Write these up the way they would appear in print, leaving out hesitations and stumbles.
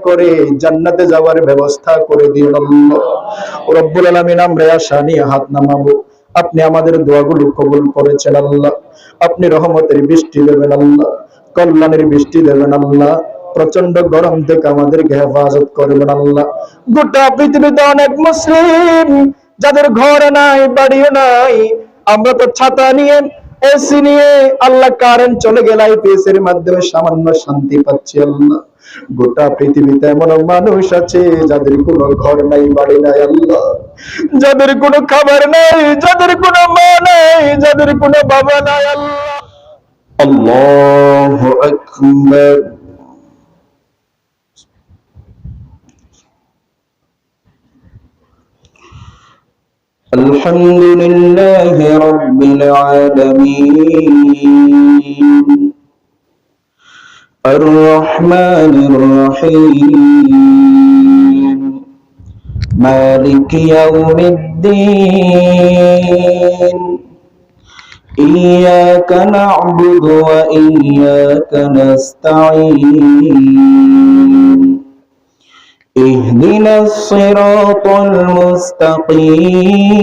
করে জান্নাতে যাওয়ার ব্যবস্থা করে দিন আল্লাহ। রব্বুল আলামিন, আমরা আশা নিয়ে হাত নামাবো, আপনি আমাদের দোয়াগুলো কবুল করেছেন আল্লাহ। আপনি রহমতের বৃষ্টি দেবেন আল্লাহ, কল্যাণের বৃষ্টি দেবেন আল্লাহ। প্রচন্ড গরম থেকে আমাদেরকে হেফাজত করবেন আল্লাহ। গোটা পৃথিবীতে অনেক মুসলিম যাদের ঘর নাই, বাড়িও নাই, আমরা তো ছাতা নিয়ে, এসি নিয়ে, আল্লাহ কারেন্ট চলে গেলে আইপিএস এর মাধ্যমে সামান্য শান্তি পাচ্ছি আল্লাহ। গোটা পৃথিবীতে এমন মানুষ আছে যাদের কোনো ঘর নাই, বাড়ি নাই আল্লাহ, যাদের কোনো খাবার নাই, যাদের কোনো মা নাই, যাদের কোনো বাবা নাই আল্লাহ। আল্লাহু আকবার। الحمد لله رب العالمين الرحمن الرحيم مالك يوم الدين إياك نعبد وإياك نستعين اهدنا الصراط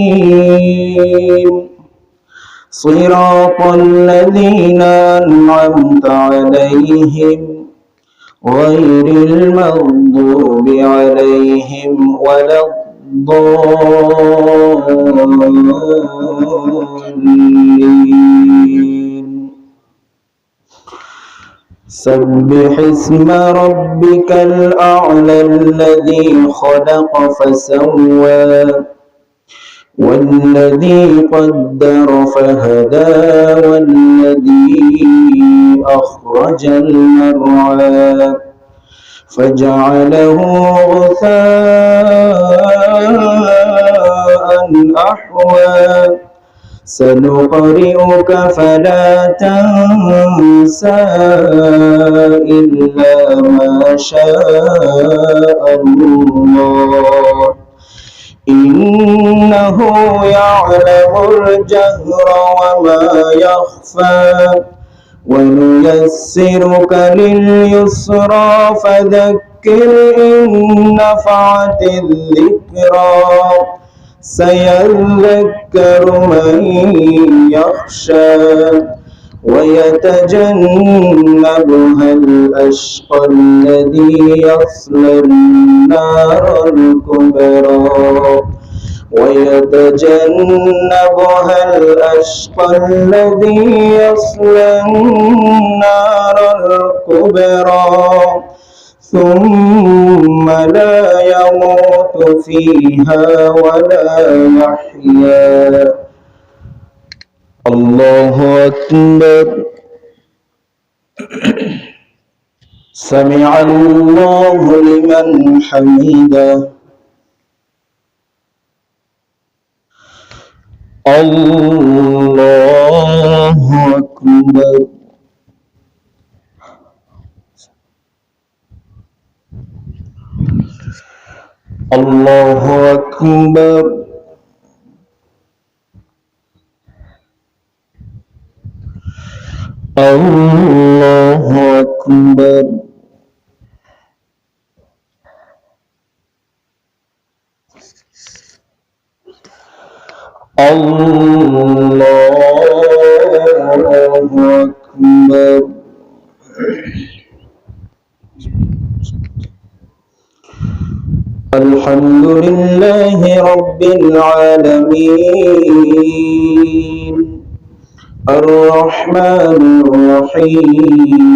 المستقيم صراط الذين أنعمت عليهم غير المغضوب عليهم ولا الضالين. سبح اسم ربك الأعلى الذي خلق فسوى والذي قدر فهدى والذي أخرج المرعى فجعله غثاء أحوى سنقرئك فلا تنسى إلا ما شاء الله إنه يعلم الجهر وما يخفى ونيسرك لليسرى فذكر إن نفعت الذكرى سيذكر من يخشى ويتجنبها الأشقى الذي يصلى النار الكبرى ويتجنبها الأشقى الذي يصلى النار الكبرى ثم لا يموت فيها ولا يحيا. الله أكبر. سمع الله لمن حمده. الله أكبر. الله أكبر. الله أكبر. الله أكبر. الحمد لله رب العالمين الرحمن الرحيم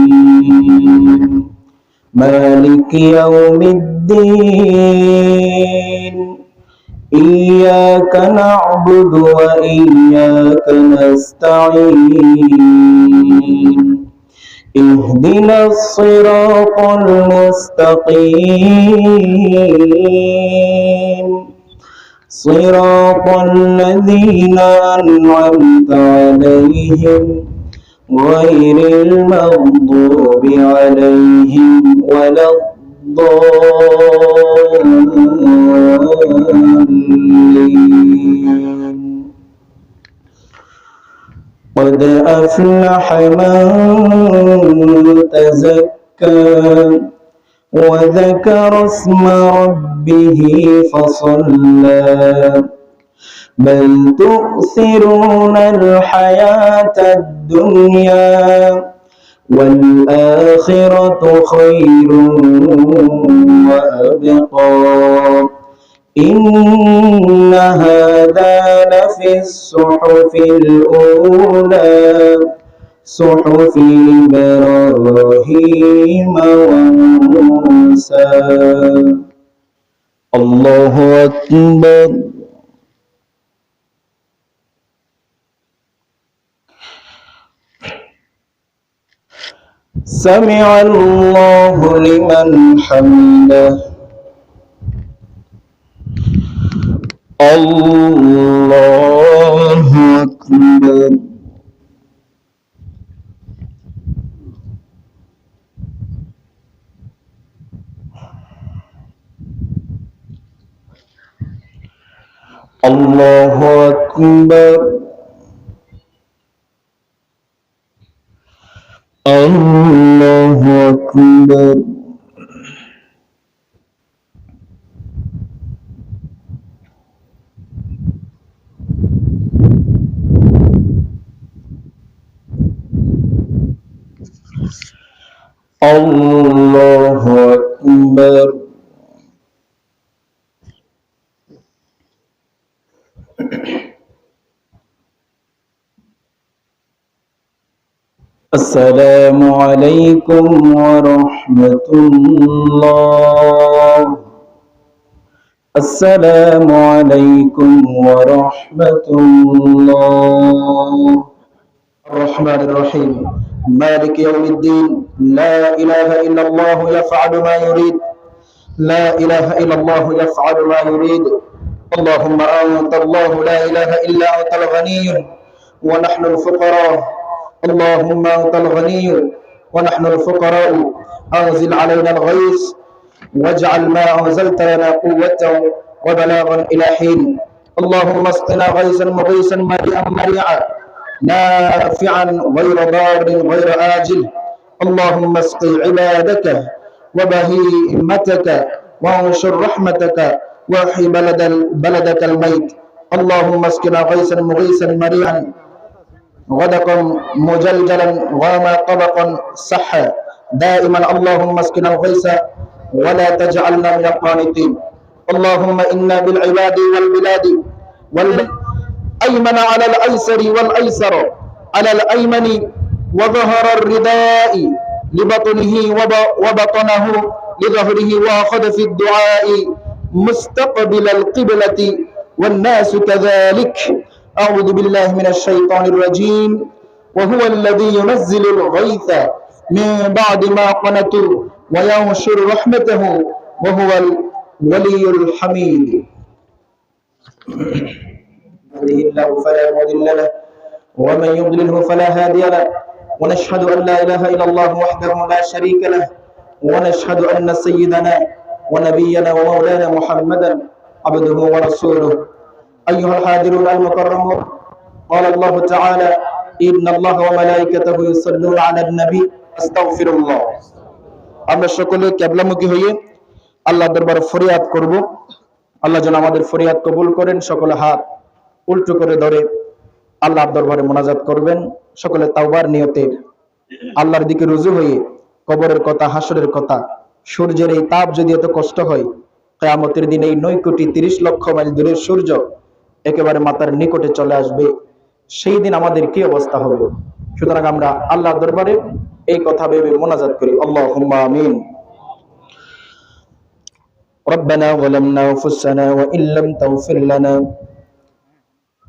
مالك يوم الدين إياك نعبد وإياك نستعين اهدنا الصراط المستقيم صراط الذين أنعمت عليهم غير المغضوب عليهم ولا الضالين. قد أفلح من تزكى وذكر اسم ربه فصلى بل تؤثرون الحياة الدنيا والآخرة خير وأبقى إن هذا لفي الصحف الأولى صحف إبراهيم وموسى. الله أكبر. سمع الله لمن حمده. الله أكبر. الله أكبر. الله أكبر. الله أكبر. السلام عليكم ورحمة الله. السلام عليكم ورحمة الله. الرحمن الرحيم مالك يوم الدين لا إله إلا الله يفعل ما يريد. لا إله إلا الله يفعل ما يريد. اللهم أنت الله لا إله إلا أنت الغني ونحن الفقراء. اللهم أنت الغني ونحن الفقراء. أنزل علينا الغيث واجعل ما أنزلت لنا قوة وبلاغا إلى حين. اللهم اسقنا غيثا مغيثا مريئا مريعا نافعا غير ضار غير آجل. اللهم اسق عبادك وبهيمتك وانشر رحمتك واحي بلدك الميت. اللهم اسقنا غيثا مغيثا مريعا غدقا مجلجلا وما طبقا صحا دائما. اللهم اسقنا الغيث ولا تجعلنا من القانطين. اللهم إنا بالعباد والبلاد أيمن على الأيسر والأيسر على الأيمن وظهر الرداء لبطنه وبطنه لظهره وأخذ في الدعاء مستقبل القبلة والناس كذلك. أعوذ بالله من الشيطان الرجيم. وهو الذي ينزل الغيث من بعد ما قنطوا وينشر رحمته وهو الولي الحميد. يهده الله فلا مضل له ومن يضلله فلا هادي له. ونشهد أن لا إله إلا الله وحده لا شريك له. ونشهد أن سيدنا ونبينا ومولانا محمدا عبده ورسوله. أيها الحاضرون المكرمون قال الله تعالى إن الله وملائكته يصلون على النبي أستغفر الله. আমরা সকলে কিবলামুখী হয়ে আল্লাহর দরবারে ফরিয়াদ করব। আল্লাহ যেন আমাদের ফরিয়াদ কবুল করেন। সকলে হাত উল্টো করে ধরে আল্লাহর দরবারে মোনাজাত করবেন। সকলে তাওবার নিয়তে আল্লাহর দিকে রুজু হয়ে কবরের কথা, হাসরের কথা, সূর্যের এই তাপ যদি এত কষ্ট হয়, কিয়ামতের দিনে এই 9 কোটি 30 লক্ষ মাইল দূরের সূর্য একেবারে মাথার নিকটে চলে আসবে, সেই দিন আমাদের কি অবস্থা হবে? সুতরাং আমরা আল্লাহর দরবারে এই কথা ভেবে মোনাজাত করি। আল্লাহুম্মা আমিন। ربنا ظلمنا أنفسنا وإن لم تغفر لنا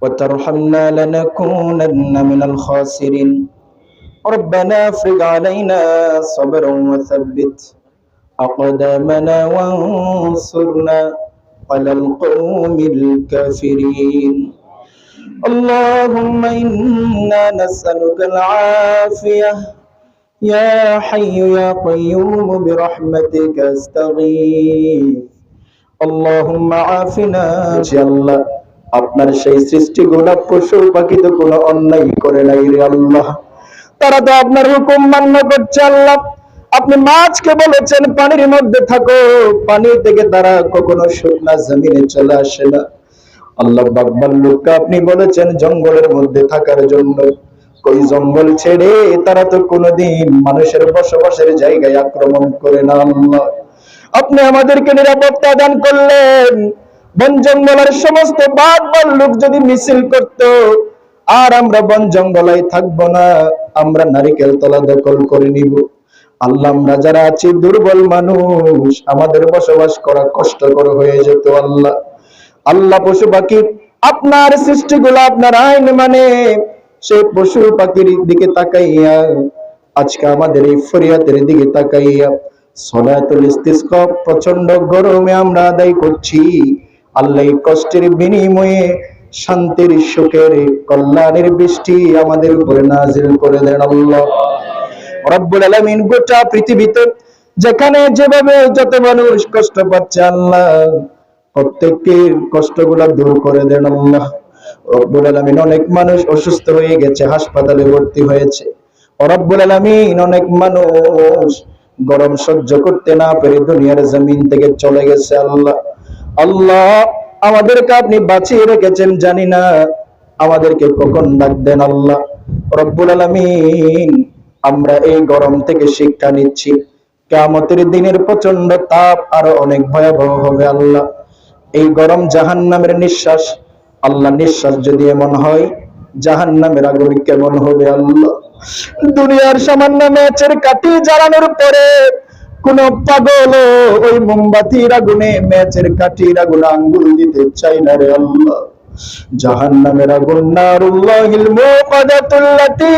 وترحمنا لنكونن من الخاسرين. ربنا افرغ علينا صبرا وثبت أقدامنا وانصرنا على القوم الكافرين. اللهم إنا نسألك العافية يا حي يا قيوم برحمتك استغيث. اللهم عافنا. আল্লাহ আপনার সেই সৃষ্টি গোলাপ পশু পাখি তো কোনো অন্যায় করে নাই রে আল্লাহ, তারা তো আপনার হুকুম মান্য করছে আল্লাহ। আপনি মাছকে বলেছেন পানির মধ্যে থাকো, পানি থেকে তারা কখনো শুকনা জমিনে চলে আসে না। আল্লাহ বাকবাল লোককে আপনি বলেছেন জঙ্গলের মধ্যে থাকার জন্য, ওই জঙ্গল ছেড়ে তারা তো কোনোদিন মানুষের বসবাসের জায়গায় আক্রমণ করে না। আল্লাহ আপনি আমাদেরকে নিরাপত্তা দান করলেন। বন জঙ্গলের সমস্ত বাঘ ভাল্লুক যদি মিছিল করত, আর আমরা বন জঙ্গলায় থাকবো না, আমরা নারিকেল তলা দখল করে নিব। আল্লাহ আমরা যারা আছি দুর্বল মানুষ, আমাদের বসবাস করা কষ্টকর হয়ে যেত। আল্লাহ আল্লাহ পশু পাখি আপনার সৃষ্টিগুলো আপনার আইন মানে, সেই পশু পাখির দিকে তাকাইয়া আজকে আমাদের এই ফরিয়াতের দিকে তাকাইয়া সলাতুল ইস্তিসকা প্রচন্ড গরমে আমরা আদায় করছি। আল্লাহ এই কষ্টের বিনিময়ে শান্তির সুখের কল্যাণের বৃষ্টি আমাদের উপরে নাজিল করে দেন আল্লাহ রব্বুল আলামিন। গোটা পৃথিবীতে যেখানে যেভাবে যত মানুষ কষ্ট পাচ্ছে, আল্লাহ প্রত্যেকের কষ্টগুলো দূর করে দেন আল্লাহ রব্বুল আলামিন। অনেক মানুষ অসুস্থ হয়ে গেছে, হাসপাতালে ভর্তি হয়েছে। রব্বুল আলামিন অনেক মানুষ গরম সহ্য করতে না পেরে দুনিয়ার জমিন থেকে চলে গেছে। আল্লাহ আল্লাহ আমাদেরকে আপনি বাঁচিয়ে রেখেছেন, জানি না আমাদেরকে কখন ডাক দেন। আল্লাহ রব্বুল আলামিন আমরা এই গরম থেকে শিক্ষা নিচ্ছি, কিয়ামতের দিনের প্রচন্ড তাপ আরো অনেক ভয়াবহ হবে। আল্লাহ এই গরম জাহান্নামের নিঃশ্বাস, আল্লাহ নিঃশ্বাস যদি এমন হয়, জাহান্নামের আগুন কেমন হবে। আল্লাহ দুনিয়ার সামান্য ম্যাচের কাঠি জ্বালানোর পরে কোন পাগল ওই মোমবাতির আগুনে ম্যাচের কাঠির আগুন আঙ্গুল দিতে চাই না রে আল্লাহ। জাহান্নামের আগুন নারুল্লাহিল মুকাদাতুল্লাতী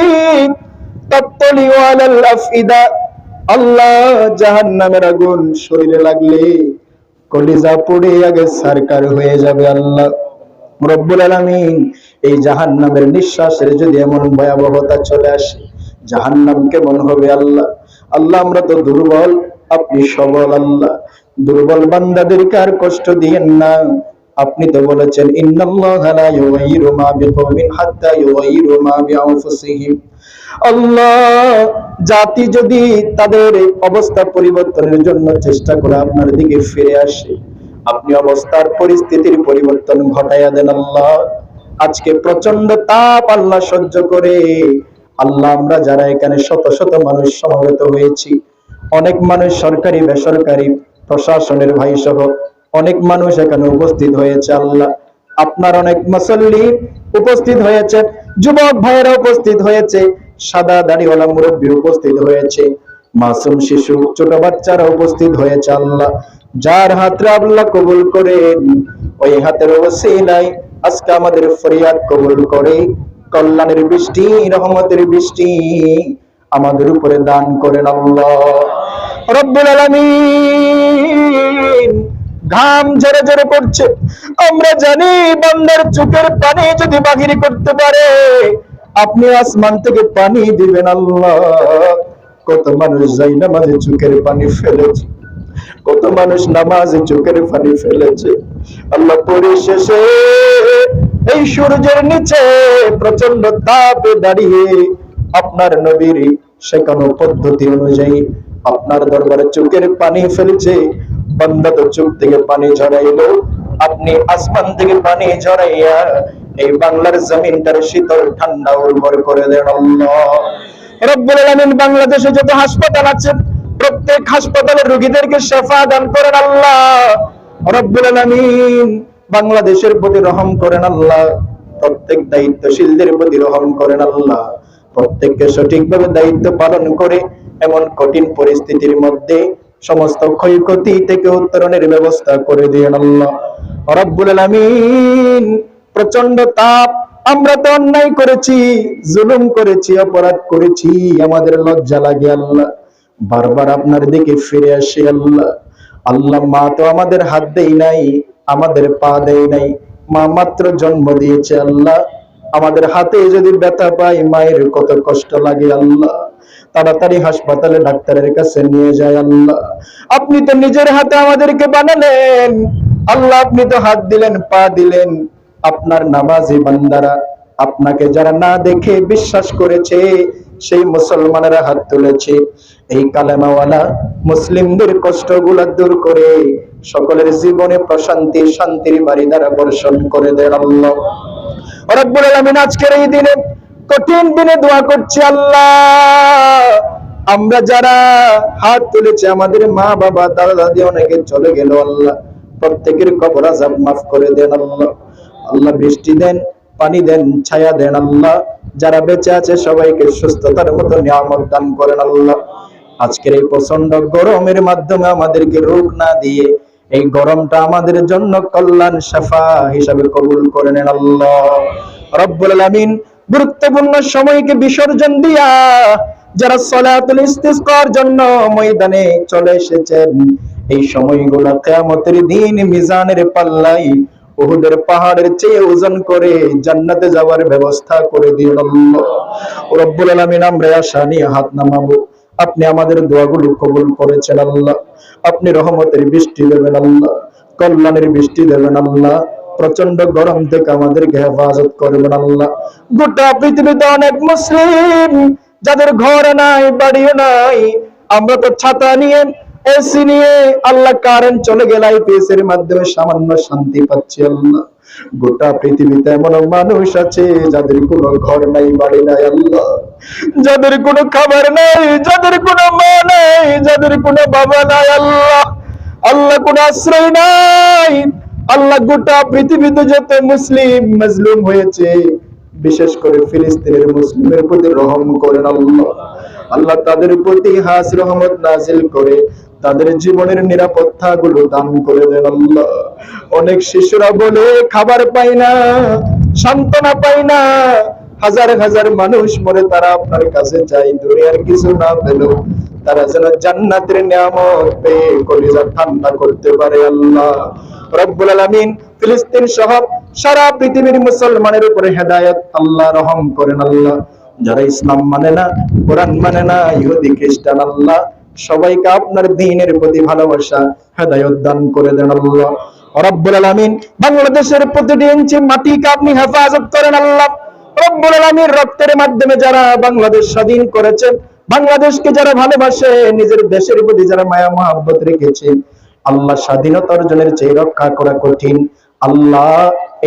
তাত্তালি আলাল আফইদা। আল্লাহ জাহান্নামের আগুন শরীরে লাগলে কলিজা পুড়ে আগে সারকার হয়ে যাবে। আল্লাহ রব্বুল আলামিন এই জাহান্নামের নিঃশ্বাসের যদি এমন ভয়াবহতা চলে আসে, জাহান্নাম কেমন হবে। আল্লাহ আল্লাহ আমরা তো দুর্বল, আপনি সবল। আল্লাহ দুর্বল বান্দাদেরকে আর কষ্ট দিয়েন না। আপনি তো বলেছেন ইন্নাল্লাহা লা ইউগাইয়িরু মা বিকওমিন হাত্তা ইউগাইয়িরু মা বিআনফুসিহিম। আল্লাহ জাতি যদি তাদের অবস্থা পরিবর্তনের জন্য চেষ্টা করে আপনার দিকে ফিরে আসে, আপনি অবস্থার পরিস্থিতির পরিবর্তন ঘটাইয়া দেন। আল্লাহ আজকে প্রচন্ড তাপ আল্লাহ সহ্য করে, আল্লাহ আমরা যারা এখানে শত শত মানুষ সমবেত হয়েছি, অনেক মানুষ সরকারি বেসরকারি প্রশাসনের ভাই সহ অনেক মানুষ এখানে উপস্থিত হয়েছে। আল্লাহ আপনার অনেক মুসল্লি উপস্থিত হয়েছে, যুবক ভাইয়েরা উপস্থিত হয়েছে, সাদা দাড়িওয়ালা মুরব্বী উপস্থিত হয়েছে, মাসুম শিশু ছোট বাচ্চারা উপস্থিত হয়েছে। আল্লাহ যার হাতে আল্লাহ কবুল করেন, ওই হাতের ওসিলায় আজকে আমাদের ফরিয়াদ কবুল করে কল্যাণের বৃষ্টি, রহমতের বৃষ্টি আমাদের উপরে দান করেন আল্লাহ রব্বুল আলামিন। ঘাম ঝরে ঝরে পড়ছে, আমরা জানি বান্দার চোখের পানি যদি বাহির করতে পারে, আপনি আসমান থেকে পানি দিবেন। আল্লাহ কত মানুষ যাই নামাজে চোখের পানি ফেলেছে, কত মানুষ নামাজে চোখের পানি ফেলেছে। আল্লাহ পরিশেষে এই সূর্যের নিচে প্রচন্ড তাপে দাঁড়িয়ে আপনার নবীর শেখানো পদ্ধতি অনুযায়ী আপনার দরবারে চোখের পানি ফেলছে। বান্দা তো চোখ থেকে পানি ঝরাইলো, আপনি আসমান থেকে পানি ঝরাইয়া এই বাংলার জমিনটার শীতল ঠান্ডা উর্বর করে দেন আল্লাহ রব্বুল আলামিন। বাংলাদেশে যত হাসপাতাল আছে, প্রত্যেক হাসপাতালের রোগীদেরকে শিফা দান করেন আল্লাহ রব্বুল আলামিন। বাংলাদেশের প্রতি রহম করেন আল্লাহ, প্রত্যেক দায়িত্বশীলদের প্রতি রহম করেন আল্লাহ। প্রত্যেককে সঠিকভাবে দায়িত্ব পালন করে এমন কঠিন পরিস্থিতির মধ্যে সমস্ত ক্ষয়ক্ষতি থেকে উত্তরণের ব্যবস্থা করে দিয়েন আল্লাহ রব্বুল আলামিন। প্রচন্ড তাপ, আমরা তো অন্যায় করেছি, জুলুম করেছি, অপরাধ করেছি, আমাদের লজ্জা লাগে আল্লাহ। বারবার আপনার দিকে ফিরে আসি আল্লাহ। আল্লাহ মা তো আমাদের হাত দেই নাই, আমাদের পা দেয় নাই, মা মাত্র জন্ম দিয়েছে। আল্লাহ আমাদের হাতে যদি ব্যথা পাই, মায়ের কত কষ্ট লাগে আল্লাহ। তাড়াতাড়ি হাসপাতালে ডাক্তারের কাছে নিয়ে যায় আল্লাহ। আপনি তো নিজের হাতে আমাদেরকে বানালেন আল্লাহ, আপনি তো হাত দিলেন, পা দিলেন। আপনার নামাজি বান্দারা আপনাকে যারা না দেখে বিশ্বাস করেছে, সেই মুসলমানেরা হাত তুলেছে। এই কালেমাওয়ালা মুসলিমদের কষ্টগুলা দূর করে সকলের জীবনে প্রশান্তি শান্তির বাড়ি দ্বারা বর্ষণ করে দেন আল্লাহ রাব্বুল আলামিন। আজকের এই দিনে কঠিন দিনে দোয়া করছি আল্লাহ, আমরা যারা হাত তুলেছে, আমাদের মা বাবা দাদা দাদি অনেকে চলে গেল আল্লাহ, প্রত্যেকের কবর আযাব মাফ করে দেন আল্লাহ। আল্লাহ বৃষ্টি দেন, পানি দেন, ছায়া দেন আল্লাহ। যারা বেঁচে আছে সবাইকে সুস্থতার মতো নিয়ামত দান করেন আল্লাহ। আজকের এই প্রচন্ড গরমের মাধ্যমে আমাদেরকে রোগ না দিয়ে এই গরমটা আমাদের জন্য কল্যাণ শাফা হিসাবে কবুল করে নেন আল্লাহ রাব্বুল আলামিন। গুরুত্বপূর্ণ সময়কে বিসর্জন দিয়া যারা সালাতুল ইস্তিসকার জন্য ময়দানে চলে এসেছেন, এই সময়গুলো কিয়ামতের দিন মিজানের পাল্লাই উহুদের পাহাড়ের চেয়ে ওজন করে জান্নাতে যাওয়ার ব্যবস্থা করে দিন আল্লাহ রাব্বুল আলামিন। আমরা আশা নিয়ে হাত নামাবো, আপনি আমাদের দোয়াগুলো কবুল করেছেন আল্লাহ। আপনি রহমতের বৃষ্টি দেবেন আল্লাহ, কল্যাণের বৃষ্টি দেবেন আল্লাহ। প্রচন্ড গরম থেকে আমাদেরকে হেফাজত করবেন আল্লাহ। গোটা পৃথিবীতে অনেক মুসলিম যাদের ঘর নাই, বাড়িও নাই, আমরা তো ছাতা নিয়ে, এসি নিয়ে, আল্লাহ কারেন্ট চলে গেলে আইপিএস এর মাধ্যমে সামান্য শান্তি পাচ্ছি আল্লাহ। গোটা পৃথিবীতে এমন মানুষ আছে যাদের কোনো ঘর নাই, বাড়ি নাই আল্লাহ, যাদের কোনো খাবার নাই, যাদের কোনো মা নাই, যাদের কোনো বাবা নাই আল্লাহ, আল্লাহ কোনো আশ্রয় নাই আল্লাহ। গোটা পৃথিবীতে যত মুসলিম মাজলুম হয়েছে, বিশেষ করে ফিলিস্তিনের মুসলিমের প্রতি রহম করেন আল্লাহ। আল্লাহ তাদের প্রতি হাস রহমত নাজিল করে তাদের জীবনের নিরাপত্তা গুলো দান করে দেন আল্লাহ। অনেক শিশুরা বলে খাবার পায় না, সান্ত্বনা পায় না, হাজার হাজার মানুষ মরে, তারা আপনার কাছে চাই দুনিয়ার কিছু না পেলেও তারা যেন জান্নাতের নিয়ামত পেয়ে কলিজা ঠান্ডা করতে পারে আল্লাহ রাব্বুল আলামিন। ফিলিস্তিন সহ সারা পৃথিবীর মুসলমানের উপরে হেদায়েত আল্লাহ রহম করেন আল্লাহ। যারা ইসলাম মানে না, কোরআন মানে না, ইহুদি খ্রিস্টান আল্লাহ, সবাইকে আপনার দ্বীনের প্রতি ভালোবাসা হেদায়েত দান করে দেন আল্লাহ রাব্বুল আলামিন। বাংলাদেশের প্রতিটি ইঞ্চি মাটিকে আপনি হেফাজত করেন আল্লাহ রব্বুল আলামিন। রক্তের মাধ্যমে যারা বাংলাদেশ স্বাধীন করেছে, বাংলাদেশকে যারা ভালোবাসে, নিজের দেশের প্রতি যারা মায়া মহব্বত রেখেছে আল্লাহ, স্বাধীনতা অর্জনের চেয়ে রক্ষা করা কঠিন আল্লাহ।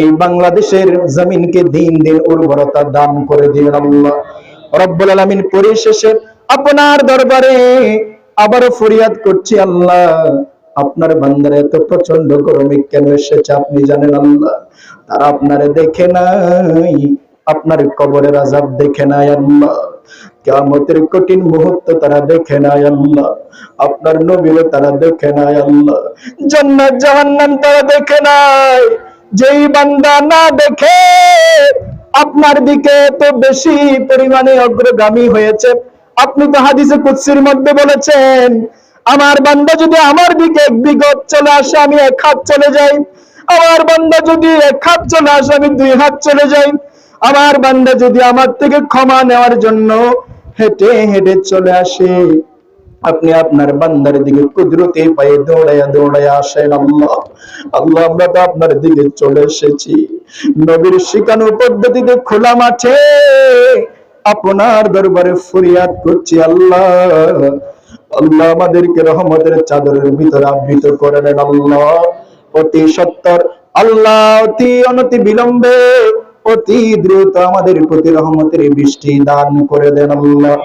এই বাংলাদেশের জমিনকে দিন দিন উর্বরতা দান করে দিন আল্লাহ রব্বুল আলামিন। পরিশেষে আপনার দরবারে আবারও ফরিয়াদ করছি আল্লাহ, আপনার বান্দারা এত প্রচন্ড গরমে কেন এসেছে আপনি জানেন আল্লাহ। তারা আপনারে দেখে নাই, আপনার কবরের আযাব দেখে নাই আল্লাহ, কিয়ামতের কঠিন মুহূর্ত তারা দেখে নাই আল্লাহ, আপনার নবীও তারা দেখে নাই আল্লাহ, জান্নাত জাহান্নাম তারা দেখে নাই। যেই বান্দা না দেখে আপনার দিকে তো বেশি পরিমাণে অগ্রগামী হয়েছে। আপনি তো হাদিসে কুদসির মধ্যে বলেছেন, আমার বান্দা যদি আমার দিকে এক বিগত চলে আসে আমি এক হাত চলে যাই, আমার বান্দা যদি এক হাত চলে আসে আমি দুই হাত চলে যাই, আমার বান্দা যদি আমার থেকে ক্ষমা নেওয়ার জন্য হেঁটে হেঁটে চলে আসে, আপনি আপনার বান্দার দিকে কুদরতে পায়ে দৌড়াইয়া দৌড়াইয়া আসেন আল্লাহ। আল্লাহ আমরা তো আপনার দিকে চলে এসেছি, নবীর শিখানো পদ্ধতিতে খোলা মাঠে আপনার দরবারে ফরিয়াদ করছি আল্লাহ। আল্লাহ আমাদেরকে রহমতের চাদরের ভিতরে আবৃত করে নেন আল্লাহ। অতি সত্তর আল্লাহ, অতি অনতি বিলম্বে অতি দ্রুত আমাদের প্রতি রহমতের বৃষ্টি দান করে দেন আল্লাহ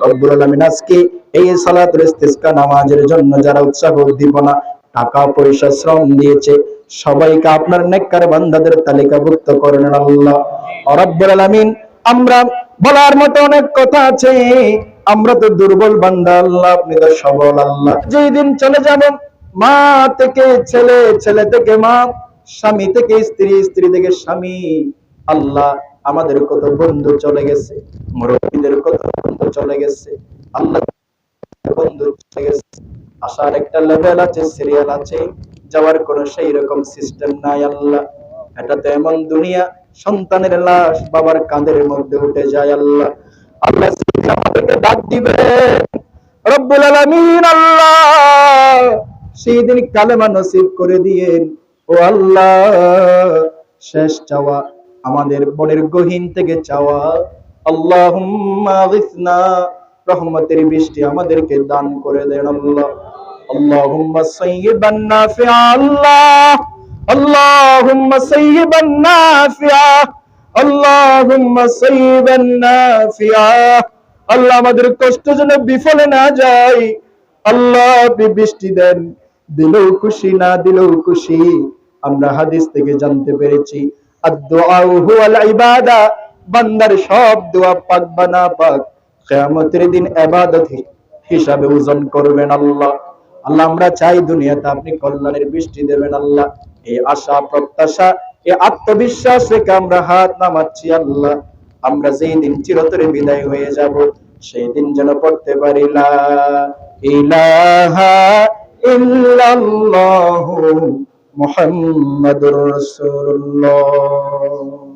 রব্বুল আলামিন। আজকে এই সালাতুল ইস্তিসকা নামাজের জন্য যারা উৎসাহ উদ্দীপনা টাকা পয়সা শ্রম দিয়েছে সবাইকে আপনার নেককার বান্দাদের তালিকাভুক্ত করে নেন আল্লাহ রব্বুল আলামিন। আমরা বলার মতো অনেক কথা আছে, আমরা তো দুর্বল বান্দা আল্লাহ, আপনি তো সবল আল্লাহ। যেই দিন চলে যাব, মা থেকে ছেলে, ছেলে থেকে মা, স্বামী থেকে স্ত্রী, স্ত্রী থেকে স্বামী, আল্লাহ আমাদের কত বন্ধু চলে গেছে, মুরব্বীদের কত বন্ধু চলে গেছে আল্লাহ, বন্ধু চলে গেছে। আসার একটা লেভেল আছে, সিরিয়াল আছে, যাওয়ার কোনো সেই রকম সিস্টেম নাই আল্লাহ। এটা তো এমন দুনিয়া, সন্তানের লাশ বাবার কাঁধের মধ্যে উঠে যায় আল্লাহ। আল্লাহ আমাদেরকে ডাক দিবে রব্বুল আলামিন, আল্লাহ সেই দিন কালেমা নসিব করে দিয়েন ও আল্লাহ। শেষ চাওয়া আমাদের মনের গহীন থেকে চাওয়া, আল্লাহুম্মা গিসনা, রহমতের বৃষ্টি আমাদেরকে দান করে দেন আল্লাহ। আল্লাহুম্মা সাইয়্যিবান নাফিআ, আল্লাহ আল্লাহুম্মা সাইয়্যিবান নাফিআ, আল্লাহুম্মা সাইয়্যিবান নাফিআ। আল্লাহ আমাদের কষ্ট যেন বিফলে না যায়। আল্লাহ আপনি বৃষ্টি দেন, দিলেও খুশি না দিলেও খুশি। আমরা হাদিস থেকে জানতে পেরেছি আদ-দুআউ হুয়াল ইবাদা, বান্দার সব দোয়া পাক বা না পাক কিয়ামতের দিন ইবাদত হিসাবে ওজন করবেন আল্লাহ। আল্লাহ আমরা চাই দুনিয়াতে আপনি কল্যাণের বৃষ্টি দেবেন আল্লাহ। এই আশা প্রত্যাশা, এই আত্মবিশ্বাস রেখে আমরা হাত নামাচ্ছি আল্লাহ। আমরা যেই দিন চিরতরে বিদায় হয়ে যাব, সেই দিন যেন পড়তে পারি লা ইলাহা ইল্লাল্লাহু মুহাম্মাদুর রাসূলুল্লাহ।